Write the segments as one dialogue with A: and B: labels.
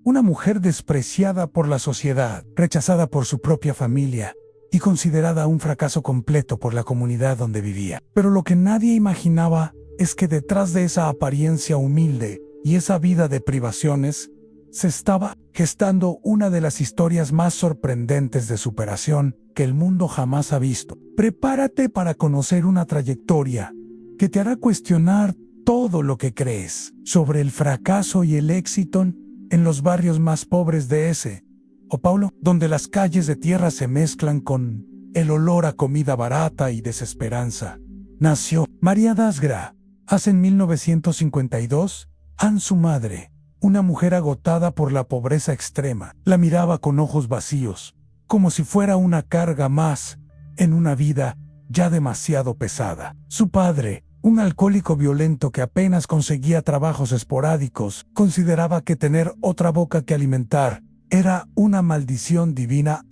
A: una mujer despreciada por la sociedad, rechazada por su propia familia y considerada un fracaso completo por la comunidad donde vivía. Pero lo que nadie imaginaba es que detrás de esa apariencia humilde y esa vida de privaciones, se estaba gestando una de las historias más sorprendentes de superación que el mundo jamás ha visto. Prepárate para conocer una trayectoria que te hará cuestionar todo lo que crees sobre el fracaso y el éxito en los barrios más pobres de São Paulo, donde las calles de tierra se mezclan con el olor a comida barata y desesperanza. Nació María das Graças en 1952. Su madre, una mujer agotada por la pobreza extrema, la miraba con ojos vacíos, como si fuera una carga más en una vida ya demasiado pesada. Su padre, un alcohólico violento que apenas conseguía trabajos esporádicos, consideraba que tener otra boca que alimentar era una maldición divina.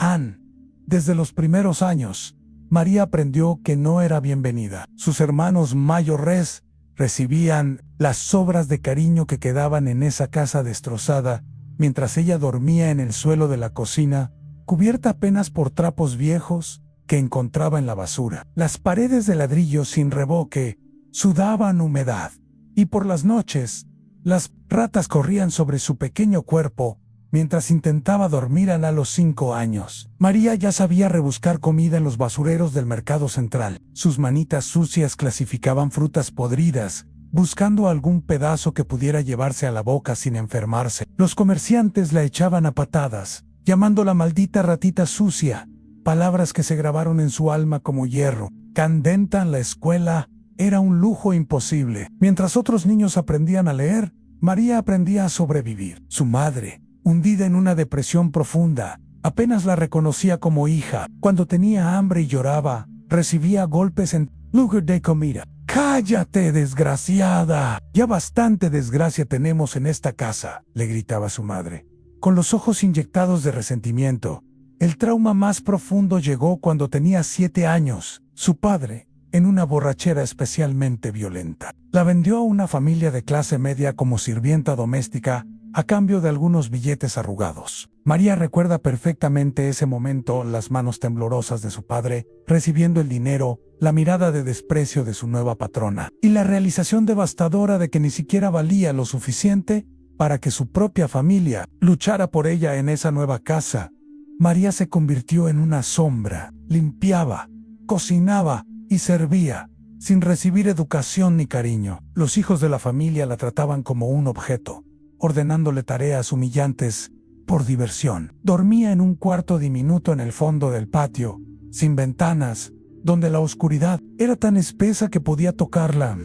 A: Desde los primeros años, María aprendió que no era bienvenida. Sus hermanos mayores recibían las sobras de cariño que quedaban en esa casa destrozada, mientras ella dormía en el suelo de la cocina, cubierta apenas por trapos viejos que encontraba en la basura. Las paredes de ladrillo sin revoque sudaban humedad, y por las noches, las ratas corrían sobre su pequeño cuerpo mientras intentaba dormir a los 5 años. María ya sabía rebuscar comida en los basureros del mercado central. Sus manitas sucias clasificaban frutas podridas, buscando algún pedazo que pudiera llevarse a la boca sin enfermarse. Los comerciantes la echaban a patadas, llamándola maldita ratita sucia, palabras que se grabaron en su alma como hierro. Candenta en la escuela era un lujo imposible. Mientras otros niños aprendían a leer, María aprendía a sobrevivir. Su madre, hundida en una depresión profunda, apenas la reconocía como hija. Cuando tenía hambre y lloraba, recibía golpes en lugar de comida. «¡Cállate, desgraciada! Ya bastante desgracia tenemos en esta casa», le gritaba su madre, con los ojos inyectados de resentimiento. El trauma más profundo llegó cuando tenía 7 años. Su padre, en una borrachera especialmente violenta, la vendió a una familia de clase media como sirvienta doméstica, a cambio de algunos billetes arrugados. María recuerda perfectamente ese momento, las manos temblorosas de su padre, recibiendo el dinero, la mirada de desprecio de su nueva patrona, y la realización devastadora de que ni siquiera valía lo suficiente para que su propia familia luchara por ella en esa nueva casa. María se convirtió en una sombra, limpiaba, cocinaba y servía, sin recibir educación ni cariño. Los hijos de la familia la trataban como un objeto, ordenándole tareas humillantes por diversión. Dormía en un cuarto diminuto en el fondo del patio, sin ventanas, donde la oscuridad era tan espesa que podía tocarla.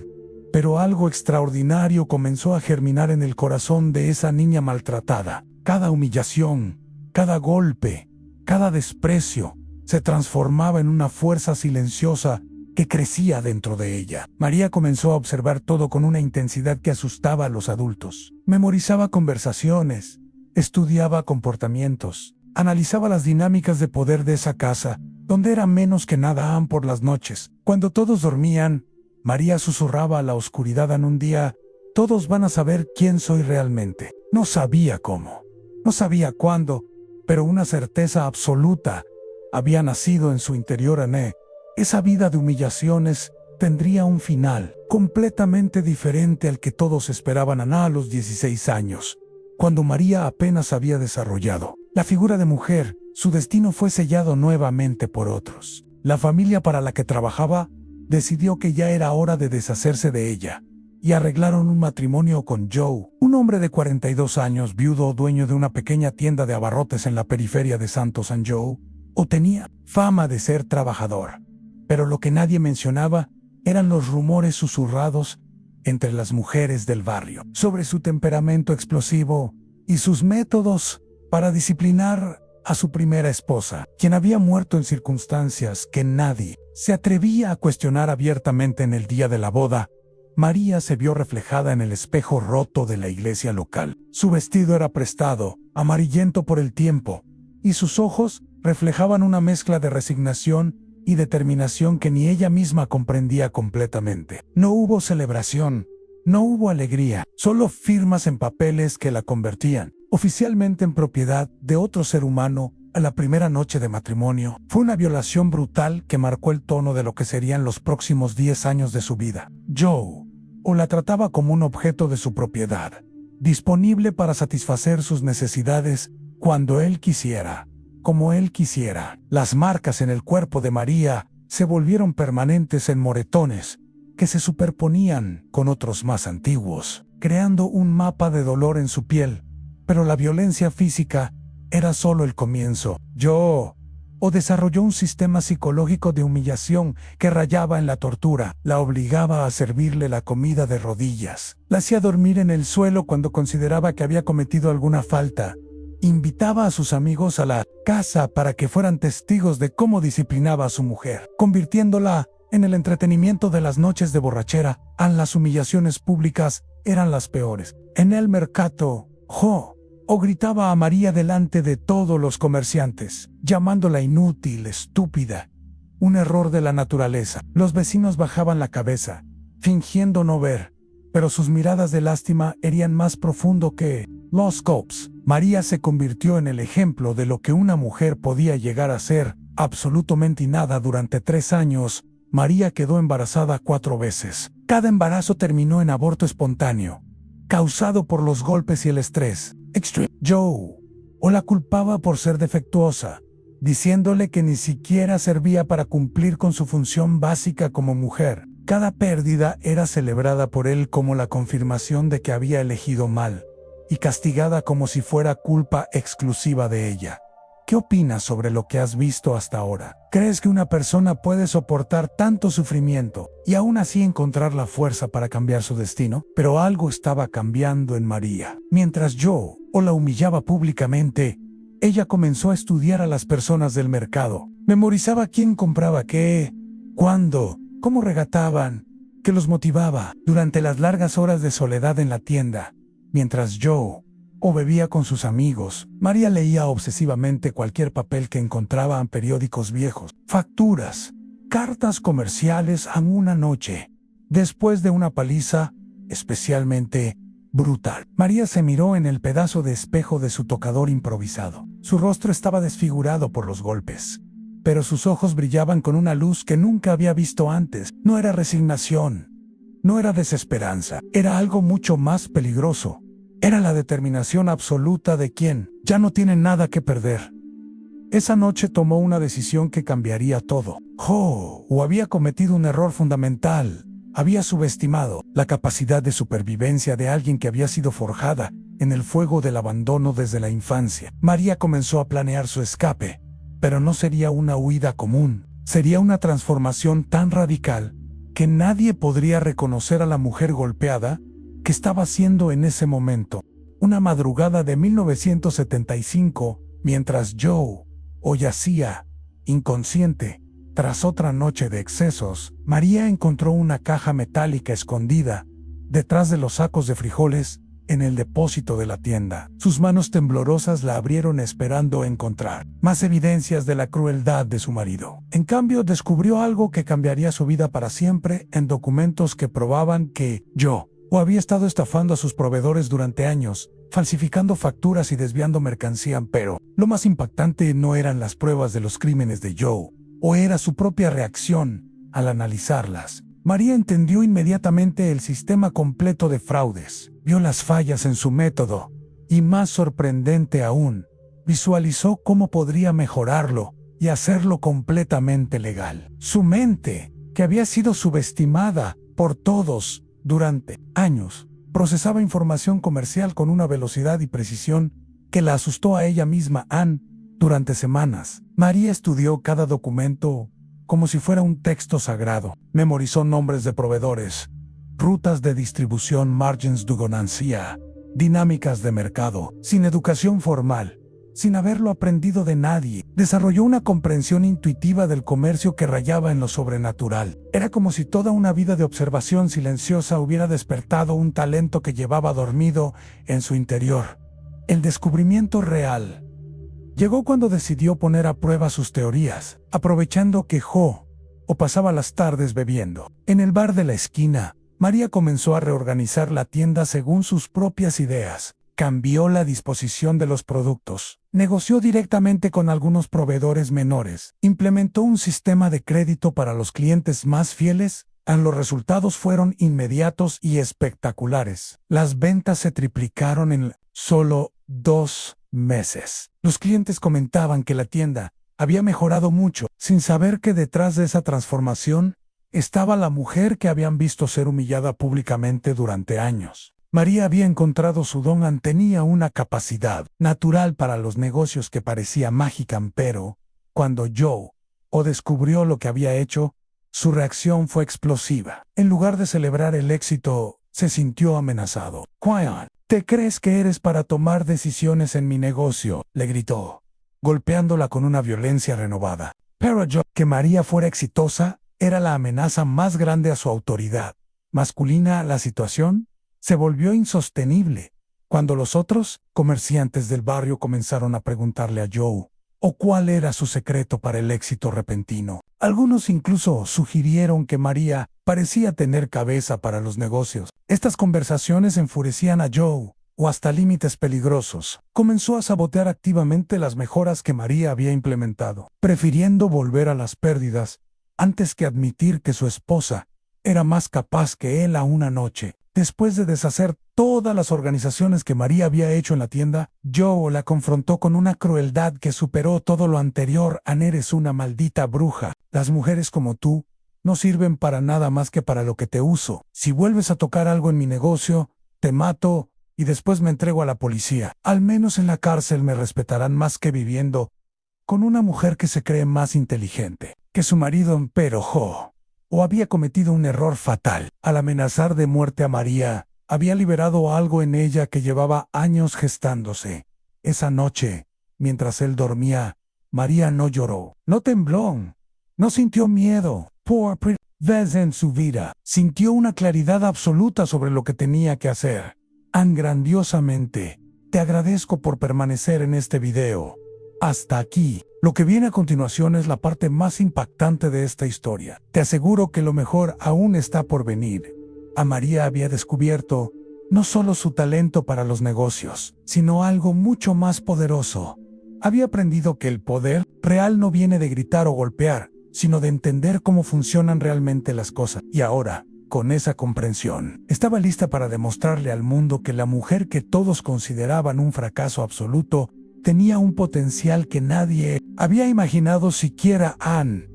A: Pero algo extraordinario comenzó a germinar en el corazón de esa niña maltratada. Cada humillación, cada golpe, cada desprecio, se transformaba en una fuerza silenciosa que crecía dentro de ella. María comenzó a observar todo con una intensidad que asustaba a los adultos. Memorizaba conversaciones, estudiaba comportamientos, analizaba las dinámicas de poder de esa casa, donde era menos que nada por las noches. Cuando todos dormían, María susurraba a la oscuridad en un día: «Todos van a saber quién soy realmente». No sabía cómo, no sabía cuándo, pero una certeza absoluta había nacido en su interior. Esa vida de humillaciones tendría un final completamente diferente al que todos esperaban a los 16 años, cuando María apenas había desarrollado la figura de mujer. Su destino fue sellado nuevamente por otros. La familia para la que trabajaba decidió que ya era hora de deshacerse de ella, y arreglaron un matrimonio con Joe, un hombre de 42 años, viudo, dueño de una pequeña tienda de abarrotes en la periferia de Santo San Joe. Tenía fama de ser trabajador, pero lo que nadie mencionaba eran los rumores susurrados entre las mujeres del barrio sobre su temperamento explosivo y sus métodos para disciplinar a su primera esposa, quien había muerto en circunstancias que nadie se atrevía a cuestionar abiertamente. En el día de la boda, María se vio reflejada en el espejo roto de la iglesia local. Su vestido era prestado, amarillento por el tiempo, y sus ojos reflejaban una mezcla de resignación y determinación que ni ella misma comprendía completamente. No hubo celebración, No hubo alegría, solo firmas en papeles que la convertían oficialmente en propiedad de otro ser humano a la primera noche de matrimonio. Fue una violación brutal que marcó el tono de lo que serían los próximos 10 años de su vida. Joe o la trataba como un objeto de su propiedad, disponible para satisfacer sus necesidades cuando él quisiera, como él quisiera. Las marcas en el cuerpo de María se volvieron permanentes en moretones que se superponían con otros más antiguos, creando un mapa de dolor en su piel. Pero la violencia física era solo el comienzo. Joe desarrolló un sistema psicológico de humillación que rayaba en la tortura. La obligaba a servirle la comida de rodillas. La hacía dormir en el suelo cuando consideraba que había cometido alguna falta. Invitaba a sus amigos a la casa para que fueran testigos de cómo disciplinaba a su mujer, convirtiéndola en el entretenimiento de las noches de borrachera. Las humillaciones públicas eran las peores. En el mercado, Joe gritaba a María delante de todos los comerciantes, llamándola inútil, estúpida, un error de la naturaleza. Los vecinos bajaban la cabeza, fingiendo no ver, pero sus miradas de lástima herían más profundo que los cops. María se convirtió en el ejemplo de lo que una mujer podía llegar a ser, absolutamente nada. Durante 3 años, María quedó embarazada 4 veces. Cada embarazo terminó en aborto espontáneo, causado por los golpes y el estrés extreme. Joe la culpaba por ser defectuosa, diciéndole que ni siquiera servía para cumplir con su función básica como mujer. Cada pérdida era celebrada por él como la confirmación de que había elegido mal, y castigada como si fuera culpa exclusiva de ella. ¿Qué opinas sobre lo que has visto hasta ahora? ¿Crees que una persona puede soportar tanto sufrimiento y aún así encontrar la fuerza para cambiar su destino? Pero algo estaba cambiando en María. Mientras Joe la humillaba públicamente, ella comenzó a estudiar a las personas del mercado. Memorizaba quién compraba qué, cuándo, cómo regataban, qué los motivaba. Durante las largas horas de soledad en la tienda, mientras Joe bebía con sus amigos, María leía obsesivamente cualquier papel que encontraba en periódicos viejos, facturas, cartas comerciales. Una noche, después de una paliza especialmente brutal, María se miró en el pedazo de espejo de su tocador improvisado. Su rostro estaba desfigurado por los golpes, pero sus ojos brillaban con una luz que nunca había visto antes. No era resignación, no era desesperanza, era algo mucho más peligroso. Era la determinación absoluta de quien ya no tiene nada que perder. Esa noche tomó una decisión que cambiaría todo. Joe había cometido un error fundamental. Había subestimado la capacidad de supervivencia de alguien que había sido forjada en el fuego del abandono desde la infancia. María comenzó a planear su escape, pero no sería una huida común. Sería una transformación tan radical que nadie podría reconocer a la mujer golpeada que estaba haciendo en ese momento. Una madrugada de 1975, mientras Joe yacía inconsciente tras otra noche de excesos, María encontró una caja metálica escondida detrás de los sacos de frijoles en el depósito de la tienda. Sus manos temblorosas la abrieron esperando encontrar más evidencias de la crueldad de su marido. En cambio, descubrió algo que cambiaría su vida para siempre en documentos que probaban que Joe había estado estafando a sus proveedores durante años, falsificando facturas y desviando mercancía. Pero lo más impactante no eran las pruebas de los crímenes de Joe, era su propia reacción al analizarlas. María entendió inmediatamente el sistema completo de fraudes, vio las fallas en su método, y más sorprendente aún, visualizó cómo podría mejorarlo y hacerlo completamente legal. Su mente, que había sido subestimada por todos durante años, procesaba información comercial con una velocidad y precisión que la asustó a ella misma. Durante semanas, María estudió cada documento como si fuera un texto sagrado. Memorizó nombres de proveedores, rutas de distribución, margins de ganancia, dinámicas de mercado. Sin educación formal, sin haberlo aprendido de nadie, desarrolló una comprensión intuitiva del comercio que rayaba en lo sobrenatural. Era como si toda una vida de observación silenciosa hubiera despertado un talento que llevaba dormido en su interior. El descubrimiento real llegó cuando decidió poner a prueba sus teorías, aprovechando que Joe pasaba las tardes bebiendo en el bar de la esquina. María comenzó a reorganizar la tienda según sus propias ideas. Cambió la disposición de los productos, negoció directamente con algunos proveedores menores, implementó un sistema de crédito para los clientes más fieles. Los resultados fueron inmediatos y espectaculares. Las ventas se triplicaron en solo 2 meses. Los clientes comentaban que la tienda había mejorado mucho, sin saber que detrás de esa transformación estaba la mujer que habían visto ser humillada públicamente durante años. María había encontrado su don, tenía una capacidad natural para los negocios que parecía mágica, pero cuando Joe descubrió lo que había hecho, su reacción fue explosiva. En lugar de celebrar el éxito, se sintió amenazado. «Quion, ¿te crees que eres para tomar decisiones en mi negocio?», le gritó, golpeándola con una violencia renovada. Pero Joe, que María fuera exitosa, era la amenaza más grande a su autoridad masculina. La situación se volvió insostenible cuando los otros comerciantes del barrio comenzaron a preguntarle a Joe cuál era su secreto para el éxito repentino. Algunos incluso sugirieron que María parecía tener cabeza para los negocios. Estas conversaciones enfurecían a Joe, hasta límites peligrosos. Comenzó a sabotear activamente las mejoras que María había implementado, prefiriendo volver a las pérdidas antes que admitir que su esposa era más capaz que él. A una noche, después de deshacer todas las organizaciones que María había hecho en la tienda, Joe la confrontó con una crueldad que superó todo lo anterior. «Eres una maldita bruja. Las mujeres como tú no sirven para nada más que para lo que te uso. Si vuelves a tocar algo en mi negocio, te mato y después me entrego a la policía. Al menos en la cárcel me respetarán más que viviendo con una mujer que se cree más inteligente que su marido». Pero Joe había cometido un error fatal. Al amenazar de muerte a María, había liberado algo en ella que llevaba años gestándose. Esa noche, mientras él dormía, María no lloró, no tembló, no sintió miedo. Por primera vez en su vida, sintió una claridad absoluta sobre lo que tenía que hacer. Grandiosamente, te agradezco por permanecer en este video. Hasta aquí. Lo que viene a continuación es la parte más impactante de esta historia. Te aseguro que lo mejor aún está por venir. María había descubierto no solo su talento para los negocios, sino algo mucho más poderoso. Había aprendido que el poder real no viene de gritar o golpear, sino de entender cómo funcionan realmente las cosas. Y ahora, con esa comprensión, estaba lista para demostrarle al mundo que la mujer que todos consideraban un fracaso absoluto tenía un potencial que nadie había imaginado siquiera.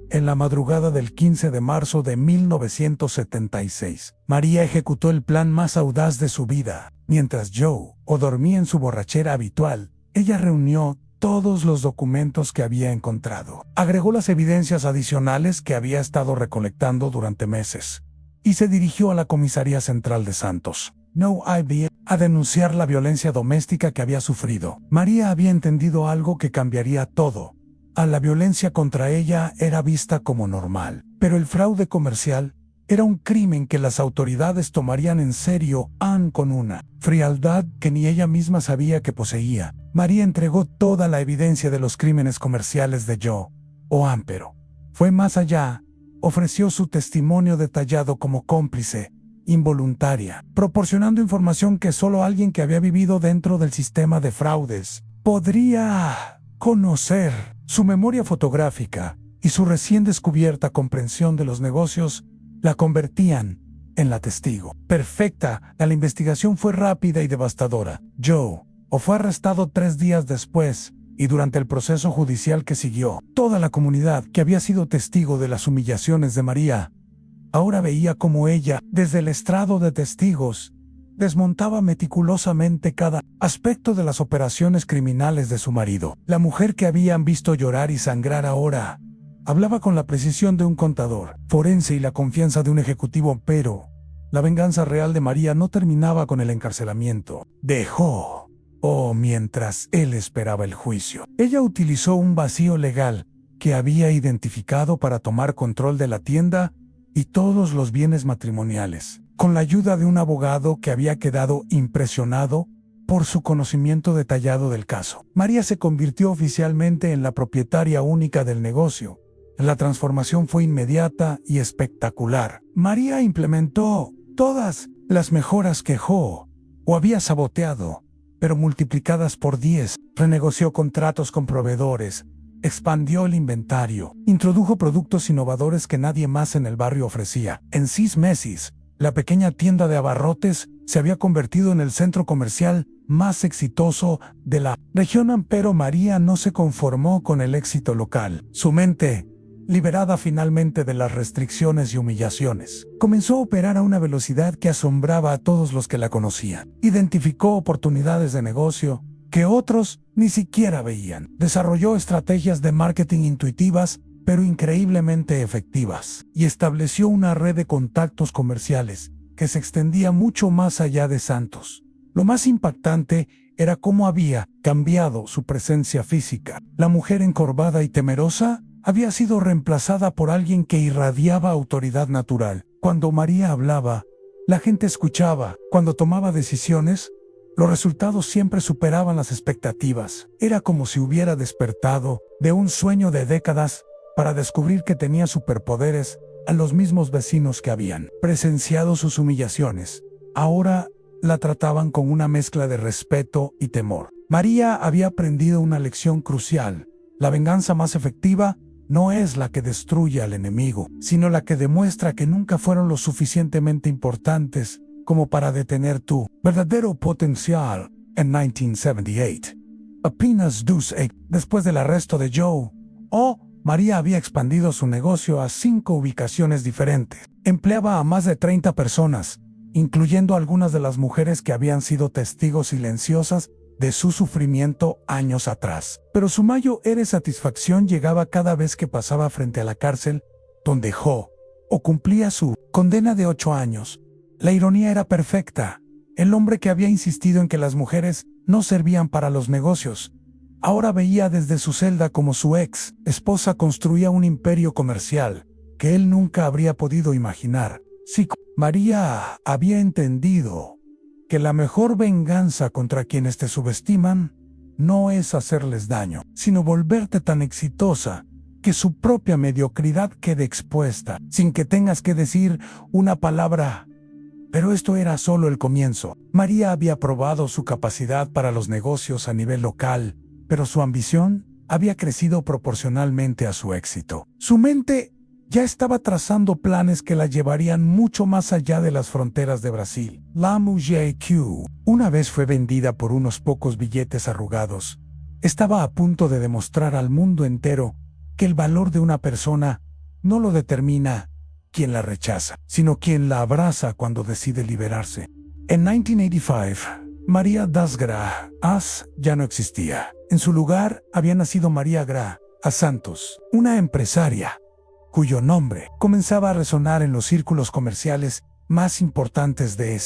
A: En la madrugada del 15 de marzo de 1976, María ejecutó el plan más audaz de su vida. Mientras Joe dormía en su borrachera habitual, ella reunió todos los documentos que había encontrado, agregó las evidencias adicionales que había estado recolectando durante meses y se dirigió a la comisaría central de Santos a denunciar la violencia doméstica que había sufrido. María había entendido algo que cambiaría todo. La violencia contra ella era vista como normal, pero el fraude comercial era un crimen que las autoridades tomarían en serio. Con una frialdad que ni ella misma sabía que poseía, María entregó toda la evidencia de los crímenes comerciales de Joe. Pero fue más allá. Ofreció su testimonio detallado como cómplice involuntaria, proporcionando información que solo alguien que había vivido dentro del sistema de fraudes podría conocer. Su memoria fotográfica y su recién descubierta comprensión de los negocios la convertían en la testigo perfecta. La investigación fue rápida y devastadora. Joe fue arrestado 3 días después, y durante el proceso judicial que siguió, toda la comunidad que había sido testigo de las humillaciones de María ahora veía cómo ella, desde el estrado de testigos, desmontaba meticulosamente cada aspecto de las operaciones criminales de su marido. La mujer que habían visto llorar y sangrar ahora hablaba con la precisión de un contador forense y la confianza de un ejecutivo. Pero la venganza real de María no terminaba con el encarcelamiento de Joe mientras él esperaba el juicio. Ella utilizó un vacío legal que había identificado para tomar control de la tienda y todos los bienes matrimoniales, con la ayuda de un abogado que había quedado impresionado por su conocimiento detallado del caso. María se convirtió oficialmente en la propietaria única del negocio. La transformación fue inmediata y espectacular. María implementó Todas las mejoras que Ho o había saboteado, pero multiplicadas por 10, renegoció contratos con proveedores, expandió el inventario, introdujo productos innovadores que nadie más en el barrio ofrecía. En 6 meses, la pequeña tienda de abarrotes se había convertido en el centro comercial más exitoso de la región, pero María no se conformó con el éxito local. Su mente, liberada finalmente de las restricciones y humillaciones, comenzó a operar a una velocidad que asombraba a todos los que la conocían. Identificó oportunidades de negocio que otros ni siquiera veían. Desarrolló estrategias de marketing intuitivas, pero increíblemente efectivas, y estableció una red de contactos comerciales que se extendía mucho más allá de Santos. Lo más impactante era cómo había cambiado su presencia física. La mujer encorvada y temerosa había sido reemplazada por alguien que irradiaba autoridad natural. Cuando María hablaba, la gente escuchaba. Cuando tomaba decisiones, los resultados siempre superaban las expectativas. Era como si hubiera despertado de un sueño de décadas para descubrir que tenía superpoderes a los mismos vecinos que habían presenciado sus humillaciones. Ahora la trataban con una mezcla de respeto y temor. María había aprendido una lección crucial. La venganza más efectiva no es la que destruye al enemigo, sino la que demuestra que nunca fueron lo suficientemente importantes como para detener tu verdadero potencial. En 1978, apenas 2 años después del arresto de Joe María había expandido su negocio a 5 ubicaciones diferentes. Empleaba a más de 30 personas, incluyendo algunas de las mujeres que habían sido testigos silenciosas de su sufrimiento años atrás. Pero su mayor satisfacción llegaba cada vez que pasaba frente a la cárcel, donde cumplía su condena de 8 años. La ironía era perfecta. El hombre que había insistido en que las mujeres no servían para los negocios, ahora veía desde su celda como su ex esposa construía un imperio comercial que él nunca habría podido imaginar. Sí, María había entendido que la mejor venganza contra quienes te subestiman no es hacerles daño, sino volverte tan exitosa que su propia mediocridad quede expuesta, sin que tengas que decir una palabra. Pero esto era solo el comienzo. María había probado su capacidad para los negocios a nivel local, pero su ambición había crecido proporcionalmente a su éxito. Su mente ya estaba trazando planes que la llevarían mucho más allá de las fronteras de Brasil. La Mujer Q, una vez fue vendida por unos pocos billetes arrugados, estaba a punto de demostrar al mundo entero que el valor de una persona no lo determina quien la rechaza, sino quien la abraza cuando decide liberarse. En 1985, María das Graças ya no existía. En su lugar había nacido María Graça Santos, una empresaria cuyo nombre comenzaba a resonar en los círculos comerciales más importantes de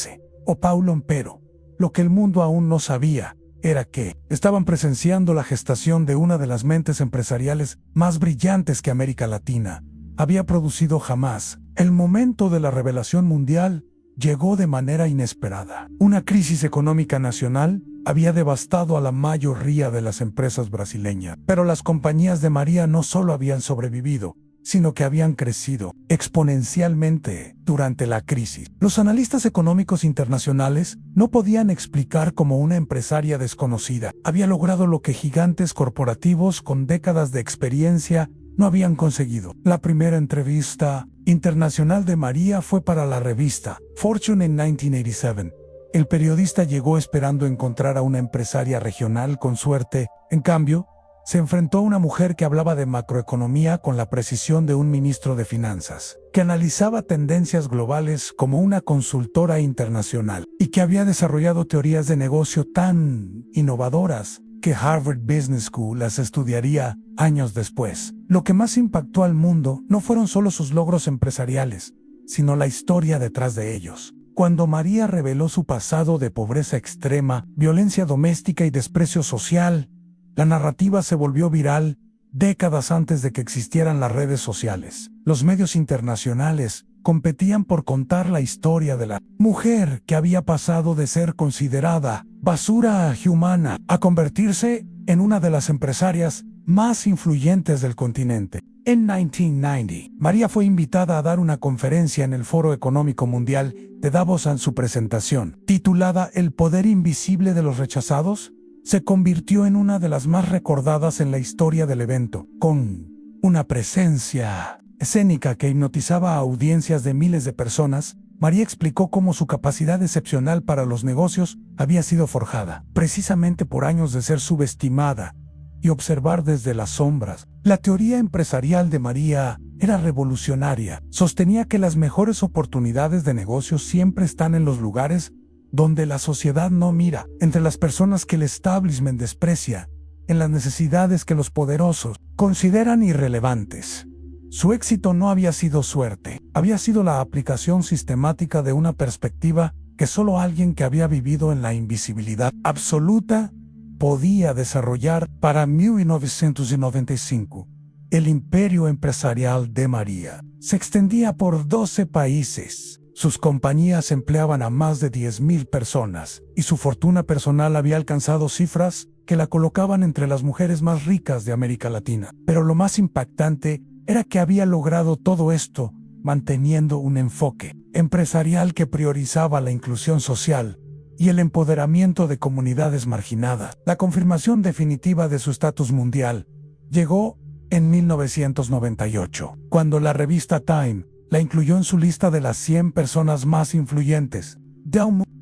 A: Paulo. Pero lo que el mundo aún no sabía era que estaban presenciando la gestación de una de las mentes empresariales más brillantes que América Latina había producido jamás. El momento de la revelación mundial llegó de manera inesperada. Una crisis económica nacional había devastado a la mayoría de las empresas brasileñas, pero las compañías de María no solo habían sobrevivido, sino que habían crecido exponencialmente durante la crisis. Los analistas económicos internacionales no podían explicar cómo una empresaria desconocida había logrado lo que gigantes corporativos con décadas de experiencia no habían conseguido. La primera entrevista internacional de María fue para la revista Fortune en 1987. El periodista llegó esperando encontrar a una empresaria regional con suerte. En cambio, se enfrentó a una mujer que hablaba de macroeconomía con la precisión de un ministro de finanzas, que analizaba tendencias globales como una consultora internacional y que había desarrollado teorías de negocio tan innovadoras que Harvard Business School las estudiaría años después. Lo que más impactó al mundo no fueron solo sus logros empresariales, sino la historia detrás de ellos. Cuando María reveló su pasado de pobreza extrema, violencia doméstica y desprecio social, la narrativa se volvió viral décadas antes de que existieran las redes sociales. Los medios internacionales competían por contar la historia de la mujer que había pasado de ser considerada basura humana a convertirse en una de las empresarias más influyentes del continente. En 1990, María fue invitada a dar una conferencia en el Foro Económico Mundial de Davos. En su presentación, titulada El poder invisible de los rechazados, se convirtió en una de las más recordadas en la historia del evento, con una presencia escénica que hipnotizaba a audiencias de miles de personas. María explicó cómo su capacidad excepcional para los negocios había sido forjada, precisamente por años de ser subestimada y observar desde las sombras. La teoría empresarial de María era revolucionaria. Sostenía que las mejores oportunidades de negocios siempre están en los lugares donde la sociedad no mira, entre las personas que el establishment desprecia, en las necesidades que los poderosos consideran irrelevantes. Su éxito no había sido suerte, había sido la aplicación sistemática de una perspectiva que solo alguien que había vivido en la invisibilidad absoluta podía desarrollar. Para 1995, el imperio empresarial de María se extendía por 12 países. Sus compañías empleaban a más de 10,000 personas y su fortuna personal había alcanzado cifras que la colocaban entre las mujeres más ricas de América Latina. Pero lo más impactante era que había logrado todo esto manteniendo un enfoque empresarial que priorizaba la inclusión social y el empoderamiento de comunidades marginadas. La confirmación definitiva de su estatus mundial llegó en 1998, cuando la revista Time la incluyó en su lista de las 100 personas más influyentes.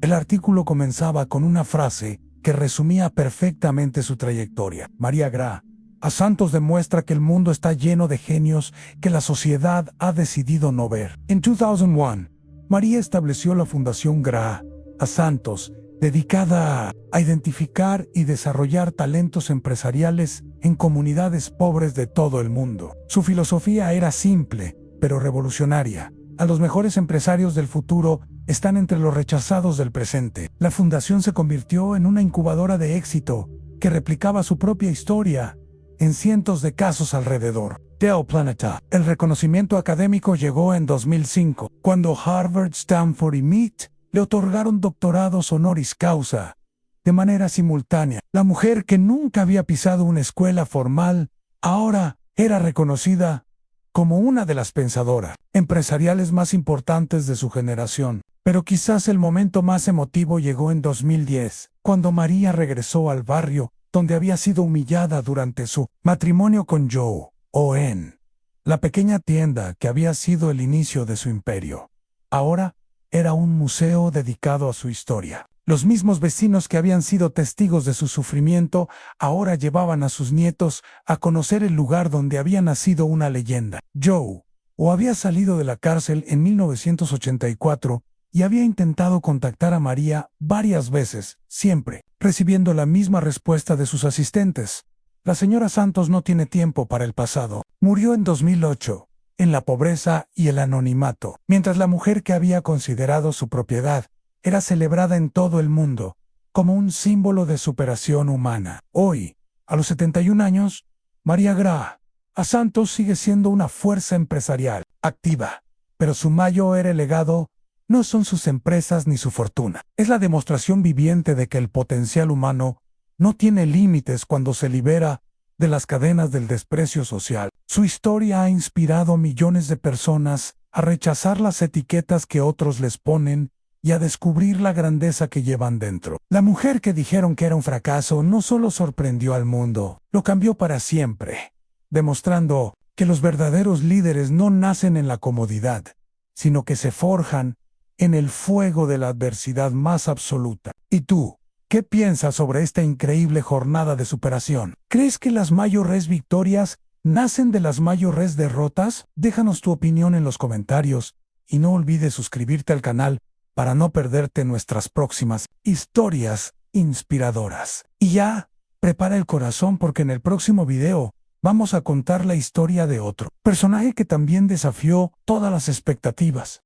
A: El artículo comenzaba con una frase que resumía perfectamente su trayectoria. María Gra. A Santos demuestra que el mundo está lleno de genios que la sociedad ha decidido no ver. En 2001, María estableció la Fundación Gra. A Santos, dedicada a identificar y desarrollar talentos empresariales en comunidades pobres de todo el mundo. Su filosofía era simple, pero revolucionaria. A los mejores empresarios del futuro están entre los rechazados del presente. La fundación se convirtió en una incubadora de éxito que replicaba su propia historia en cientos de casos alrededor del planeta. El reconocimiento académico llegó en 2005, cuando Harvard, Stanford y MIT le otorgaron doctorados honoris causa de manera simultánea. La mujer que nunca había pisado una escuela formal ahora era reconocida como una de las pensadoras empresariales más importantes de su generación. Pero quizás el momento más emotivo llegó en 2010, cuando María regresó al barrio donde había sido humillada durante su matrimonio con Joe Owen. La pequeña tienda que había sido el inicio de su imperio ahora era un museo dedicado a su historia. Los mismos vecinos que habían sido testigos de su sufrimiento ahora llevaban a sus nietos a conocer el lugar donde había nacido una leyenda. Joe había salido de la cárcel en 1984 y había intentado contactar a María varias veces, siempre recibiendo la misma respuesta de sus asistentes. La señora Santos no tiene tiempo para el pasado. Murió en 2008. En la pobreza y el anonimato, mientras la mujer que había considerado su propiedad era celebrada en todo el mundo como un símbolo de superación humana. Hoy, a los 71 años, María Gra. A Santos sigue siendo una fuerza empresarial activa, pero su mayor legado no son sus empresas ni su fortuna. Es la demostración viviente de que el potencial humano no tiene límites cuando se libera de las cadenas del desprecio social. Su historia ha inspirado a millones de personas a rechazar las etiquetas que otros les ponen y a descubrir la grandeza que llevan dentro. La mujer que dijeron que era un fracaso no solo sorprendió al mundo, lo cambió para siempre, demostrando que los verdaderos líderes no nacen en la comodidad, sino que se forjan en el fuego de la adversidad más absoluta. ¿Y tú? ¿Qué piensas sobre esta increíble jornada de superación? ¿Crees que las mayores victorias nacen de las mayores derrotas? Déjanos tu opinión en los comentarios y no olvides suscribirte al canal para no perderte nuestras próximas historias inspiradoras. Y ya, prepara el corazón porque en el próximo video vamos a contar la historia de otro personaje que también desafió todas las expectativas.